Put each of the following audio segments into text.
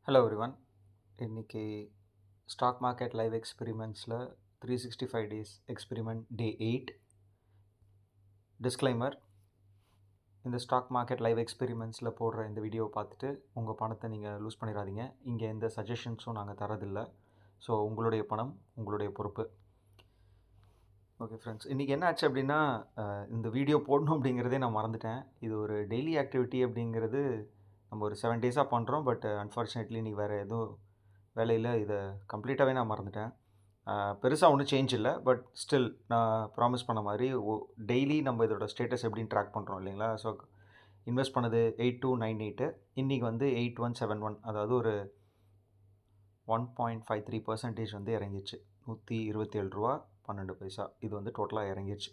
Hello everyone. இன்றைக்கி stock market live எக்ஸ்பெரிமெண்ட்ஸில் 365 days experiment day 8. Disclaimer: இந்த ஸ்டாக் மார்க்கெட் லைவ் எக்ஸ்பெரிமெண்ட்ஸில் போடுற இந்த வீடியோவை பார்த்துட்டு உங்கள் பணத்தை நீங்கள் லூஸ் பண்ணிடாதீங்க. இங்கே எந்த சஜஷன்ஸும் நாங்கள் தரதில்லை. ஸோ உங்களுடைய பணம் உங்களுடைய பொறுப்பு. ஓகே ஃப்ரெண்ட்ஸ், இன்றைக்கி என்ன ஆச்சு அப்படின்னா, இந்த வீடியோ போடணும் அப்படிங்கிறதே நான் மறந்துட்டேன். இது ஒரு டெய்லி ஆக்டிவிட்டி அப்படிங்கிறது நம்ம ஒரு 7 டேஸாக பண்ணுறோம். பட் அன்ஃபார்ச்சுனேட்லி இன்றைக்கி வேறு எதுவும் வேலையில் இதை கம்ப்ளீட்டாகவே நான் மறந்துட்டேன். பெருசாக ஒன்றும் சேஞ்ச் இல்லை. பட் ஸ்டில் நான் ப்ராமிஸ் பண்ண மாதிரி டெய்லி நம்ம இதோட ஸ்டேட்டஸ் எப்படின்னு ட்ராக் பண்ணுறோம் இல்லைங்களா. ஸோ இன்வெஸ்ட் பண்ணது 8298, இன்றைக்கி வந்து 8171, அதாவது ஒரு 1.53% வந்து இறங்கிடுச்சு. 127 ரூபா 12 பைசா இது வந்து டோட்டலாக இறங்கிடுச்சு.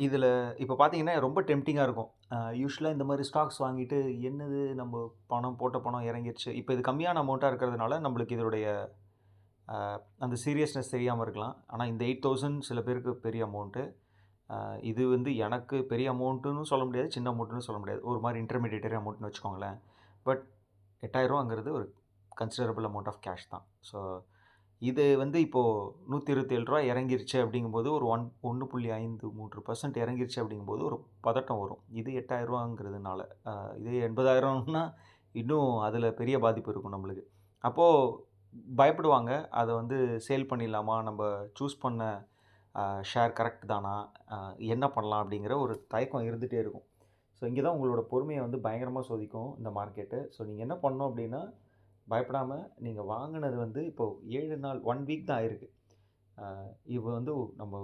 இதில் இப்போ பார்த்தீங்கன்னா ரொம்ப டெம்டிங்காக இருக்கும். யூஸ்வலாக இந்த மாதிரி ஸ்டாக்ஸ் வாங்கிட்டு என்னது நம்ம போட்ட பணம் இறங்கிடுச்சு. இப்போ இது கம்மியான அமௌண்ட்டாக இருக்கிறதுனால நம்மளுக்கு இதோடைய அந்த சீரியஸ்னஸ் தெரியாமல் இருக்கலாம். ஆனால் இந்த 8000 சில பேருக்கு பெரிய அமௌண்ட்டு. இது வந்து எனக்கு பெரிய அமௌண்ட்டுன்னு சொல்ல முடியாது, சின்ன அமௌண்ட்டுன்னு சொல்ல முடியாது. ஒரு மாதிரி இன்டர்மீடியேட்டரி அமௌண்ட்னு வச்சுக்கோங்களேன். பட் 8000ங்கிறது ஒரு கன்சிடரபிள் அமௌண்ட் ஆஃப் கேஷ் தான். ஸோ இது வந்து இப்போது 127 ரூபா இறங்கிருச்சு அப்படிங்கும்போது ஒரு 1.53% இறங்கிருச்சு அப்படிங்கும்போது ஒரு பதட்டம் வரும். இது 8000 ரூபாங்கிறதுனால. இதே 80,000னா இன்னும் அதில் பெரிய பாதிப்பு இருக்கும் நம்மளுக்கு. அப்போது பயப்படுவாங்க. அதை வந்து சேல் பண்ணிடலாமா, நம்ம சூஸ் பண்ண ஷேர் கரெக்ட் தானா, என்ன பண்ணலாம் அப்படிங்கிற ஒரு தயக்கம் இருந்துகிட்டே இருக்கும். ஸோ இங்கே தான் உங்களோட பொறுமையை வந்து பயங்கரமாக சோதிக்கும் இந்த மார்க்கெட்டு. ஸோ நீங்கள் என்ன பண்ணணும் அப்படின்னா, பயப்படாமல் நீங்கள் வாங்கினது வந்து இப்போது 7 நாள் 1 வீக் தான் ஆயிருக்கு. இப்போ வந்து நம்ம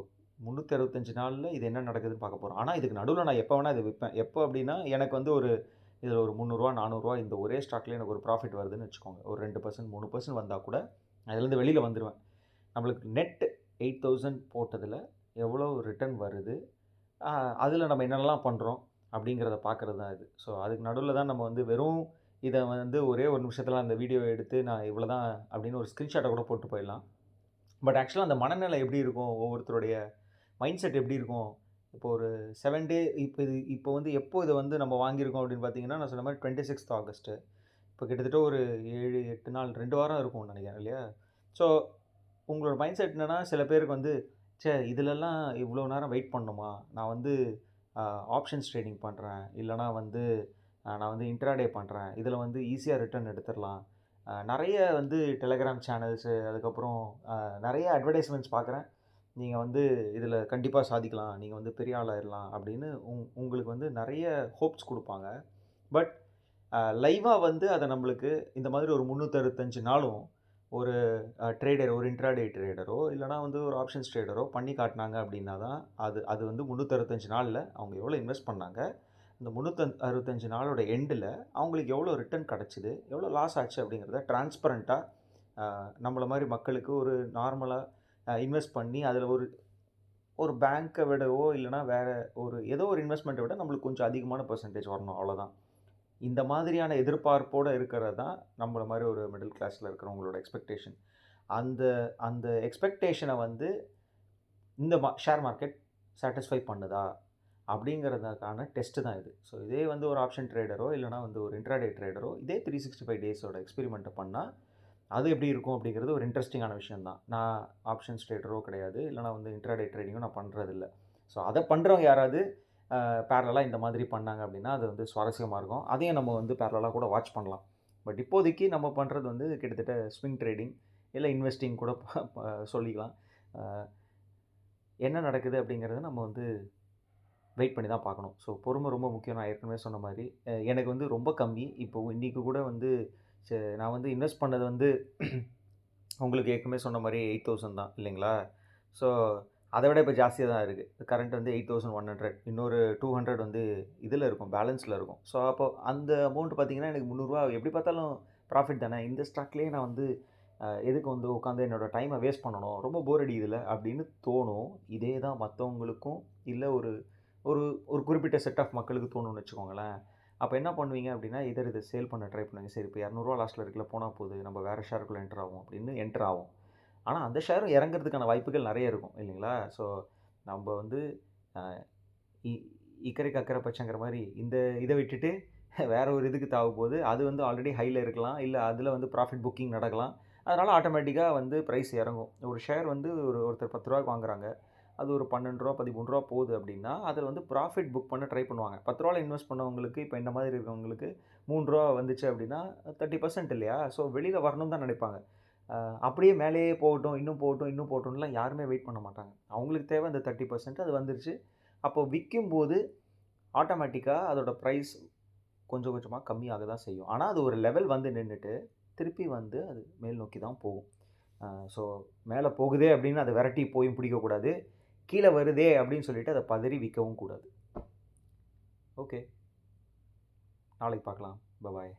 365 நாளில் இது என்ன நடக்குதுன்னு பார்க்க போகிறோம். ஆனால் இதுக்கு நடுவில் நான் எப்போ வேணால் இதை விற்பேன். எப்போ அப்படின்னா, எனக்கு வந்து ஒரு இதில் ஒரு 300 400 இந்த ஒரே ஸ்டாக்லேயே எனக்கு ஒரு ப்ராஃபிட் வருதுன்னு வச்சுக்கோங்க. ஒரு 2% 3% வந்தால் கூட அதுலேருந்து வெளியில் வந்துடுவேன். நம்மளுக்கு நெட் 8000 போட்டதில் எவ்வளோ ரிட்டர்ன் வருது, அதில் நம்ம என்னென்னலாம் பண்ணுறோம் அப்படிங்கிறத பார்க்குறது தான் இது. ஸோ அதுக்கு நடுவில் தான் நம்ம வந்து வெறும் இதை வந்து ஒரே ஒரு நிமிஷத்தில் அந்த வீடியோ எடுத்து நான் இவ்வளோ தான் அப்படின்னு ஒரு ஸ்க்ரீன்ஷாட்டை கூட போட்டு போயிடலாம். பட் ஆக்சுவலாக அந்த மனநிலை எப்படி இருக்கும், ஒவ்வொருத்தருடைய மைண்ட் செட் எப்படி இருக்கும். இப்போ ஒரு 7 டே இப்போ வந்து எப்போ இதை வந்து நம்ம வாங்கியிருக்கோம் அப்படின்னு பார்த்தீங்கன்னா, நான் சொன்ன மாதிரி 26th ஆகஸ்ட்டு. இப்போ கிட்டத்தட்ட ஒரு 7 8 நாள் 2 வாரம் இருக்கும்னு நினைக்கிறேன் இல்லையா. ஸோ உங்களோட மைண்ட் செட் என்னென்னா, சில பேருக்கு வந்து இதிலெல்லாம் இவ்வளோ நேரம் வெயிட் பண்ணணுமா, நான் வந்து ஆப்ஷன்ஸ் ட்ரேடிங் பண்ணுறேன், இல்லைனா வந்து நான் வந்து இன்ட்ராடே பண்ணுறேன், இதில் வந்து ஈஸியாக ரிட்டர்ன் எடுத்துடலாம். நிறைய வந்து டெலகிராம் சேனல்ஸு, அதுக்கப்புறம் நிறைய அட்வர்டைஸ்மெண்ட்ஸ் பார்க்குறேன். நீங்கள் வந்து இதில் கண்டிப்பாக சாதிக்கலாம், நீங்கள் வந்து பெரிய ஆளாயிடலாம் அப்படின்னு உங்களுக்கு வந்து நிறைய ஹோப்ஸ் கொடுப்பாங்க. பட் லைவாக வந்து அதை நம்மளுக்கு இந்த மாதிரி ஒரு 365 நாளும் ஒரு ட்ரேடர், ஒரு இன்ட்ராடே ட்ரேடரோ இல்லைனா வந்து ஒரு ஆப்ஷன்ஸ் ட்ரேடரோ பண்ணி காட்டினாங்க அப்படின்னா தான் அது வந்து 365 நாளில் அவங்க எவ்வளோ இன்வெஸ்ட் பண்ணாங்க, இந்த 365 நாளோட எண்டில் அவங்களுக்கு எவ்வளோ ரிட்டர்ன் கிடச்சிது, எவ்வளோ லாஸ் ஆச்சு அப்படிங்கிறத டிரான்ஸ்பரண்ட்டாக நம்மளை மாதிரி மக்களுக்கு ஒரு நார்மலாக இன்வெஸ்ட் பண்ணி அதில் ஒரு பேங்க்கை விடவோ இல்லைனா வேறு ஏதோ ஒரு இன்வெஸ்ட்மெண்ட்டை விட நம்மளுக்கு கொஞ்சம் அதிகமான பர்சன்டேஜ் வரணும், அவ்வளோதான். இந்த மாதிரியான எதிர்பார்ப்போடு இருக்கிறது தான் நம்மள மாதிரி ஒரு மிடில் கிளாஸில் இருக்கிறவங்களோட எக்ஸ்பெக்டேஷன். அந்த அந்த எக்ஸ்பெக்டேஷனை வந்து இந்த ஷேர் மார்க்கெட் சாட்டிஸ்ஃபை பண்ணுதா அப்படிங்கிறதுக்கான டெஸ்ட்டு தான் இது. ஸோ இதே வந்து ஒரு ஆப்ஷன் ட்ரேடரோ இல்லைனா வந்து ஒரு இன்ட்ராடே ட்ரேடரோ இதே 365 டேஸோட எக்ஸ்பெரிமெண்ட்டை பண்ணால் அது எப்படி இருக்கும் அப்படிங்கிறது ஒரு இன்ட்ரெஸ்டிங்கான விஷயம் தான். நான் ஆப்ஷன்ஸ் ட்ரேடரோ கிடையாது, இல்லைனா வந்து இன்ட்ராடே ட்ரேடிங்கும் நான் பண்ணுறதில்ல. ஸோ அதை பண்ணுறவங்க யாராவது பேரலாக இந்த மாதிரி பண்ணாங்க அப்படின்னா அது வந்து சுவாரஸ்யமாக இருக்கும். அதையும் நம்ம வந்து பேரலாக கூட வாட்ச் பண்ணலாம். பட் இப்போதைக்கு நம்ம பண்ணுறது வந்து கிட்டத்தட்ட ஸ்விங் ட்ரேடிங் இல்லை இன்வெஸ்டிங் கூட சொல்லிக்கலாம். என்ன நடக்குது அப்படிங்கிறத நம்ம வந்து வெயிட் பண்ணி தான் பார்க்கணும். ஸோ பொறுமை ரொம்ப முக்கியம். நான் ஏற்கனவே சொன்ன மாதிரி எனக்கு வந்து ரொம்ப கம்மி. இப்போது இன்றைக்கி கூட வந்து நான் வந்து இன்வெஸ்ட் பண்ணது வந்து உங்களுக்கு ஏற்கனவே சொன்ன மாதிரி 8000 தான் இல்லைங்களா. ஸோ அதை விட இப்போ ஜாஸ்தியாக தான் இருக்குது. கரண்ட் வந்து 8100, இன்னொரு 200 வந்து இதில் இருக்கும், பேலன்ஸில் இருக்கும். ஸோ அப்போ அந்த அமௌண்ட் பார்த்திங்கன்னா எனக்கு 300 எப்படி பார்த்தாலும் ப்ராஃபிட் தானே. இந்த ஸ்டாக்லேயே நான் வந்து எதுக்கு வந்து உட்காந்து என்னோடய டைமை வேஸ்ட் பண்ணணும், ரொம்ப போர் அடிக்குதில்ல அப்படின்னு தோணும். இதே தான் மற்றவங்களுக்கும் இல்லை ஒரு ஒரு ஒரு குறிப்பிட்ட செட் ஆஃப் மக்களுக்கு தோணுன்னு வச்சுக்கோங்களேன். அப்போ என்ன பண்ணுவீங்க அப்படின்னா, இதை சேல் பண்ண ட்ரை பண்ணுங்க. சரி இப்போ 200 லாஸ்ட்டில் இருக்குல்ல, போனால் போகுது, நம்ம வேறு ஷேருக்குள்ளே என்ட்ரு ஆகும் அப்படின்னு என்ட்ரு ஆகும். ஆனால் அந்த ஷேரும் இறங்கிறதுக்கான வாய்ப்புகள் நிறைய இருக்கும் இல்லைங்களா. ஸோ நம்ம வந்து இக்கரைக்கு அக்கறை பச்சைங்கிற மாதிரி இதை விட்டுட்டு வேற ஒரு இதுக்கு தாவ போகுது. அது வந்து ஆல்ரெடி ஹைல இருக்கலாம். இல்ல அதில வந்து ப்ராஃபிட் புக்கிங் நடக்கலாம். அதனால ஆட்டோமேட்டிக்கா வந்து பிரைஸ் இறங்கும். ஒரு ஷேர் வந்து ஒருத்தர் ரூ. 10க்கு வாங்குறாங்க. அது ஒரு ரூ. 12 ரூ. 13 போகுது அப்படின்னா, அதில வந்து ப்ராஃபிட் புக் பண்ண ட்ரை பண்ணுவாங்க. ரூ. 10ல இன்வெஸ்ட் பண்ணவங்களுக்கு, இப்ப என்ன மாதிரி இருக்கவங்களுக்கு ரூ. 3 வந்துச்சு அப்படின்னா 30% இல்லையா? ஸோ வெளியில வரணும்னு தான் நினைப்பாங்க. அ அப்படியே மேலேயே போகட்டும், இன்னும் போகட்டும், இன்னும் போகட்டும்லாம் யாருமே வெயிட் பண்ண மாட்டாங்க. அவங்களுக்கு தேவை அந்த 30% அது வந்துருச்சு. அப்போ விக்கும்போது ஆட்டோமேட்டிக்கா அதோட பிரைஸ் கொஞ்சம் கொஞ்சமா கம்மியாக தான் செய்யும். ஆனா அது ஒரு லெவல் வந்து நின்னுட்டு, திருப்பி வந்து அது மேல் நோக்கி தான் போகும். ஸோ மேல போகுதே அப்படின்னு அத விரட்டி போயும் பிடிக்கக்கூடாது. கீழ வருதே அப்படின்னு சொல்லிட்டு அத பதறி விக்கவும் கூடாது. ஓகே. நாளைக்கு பார்க்கலாம். பாய்.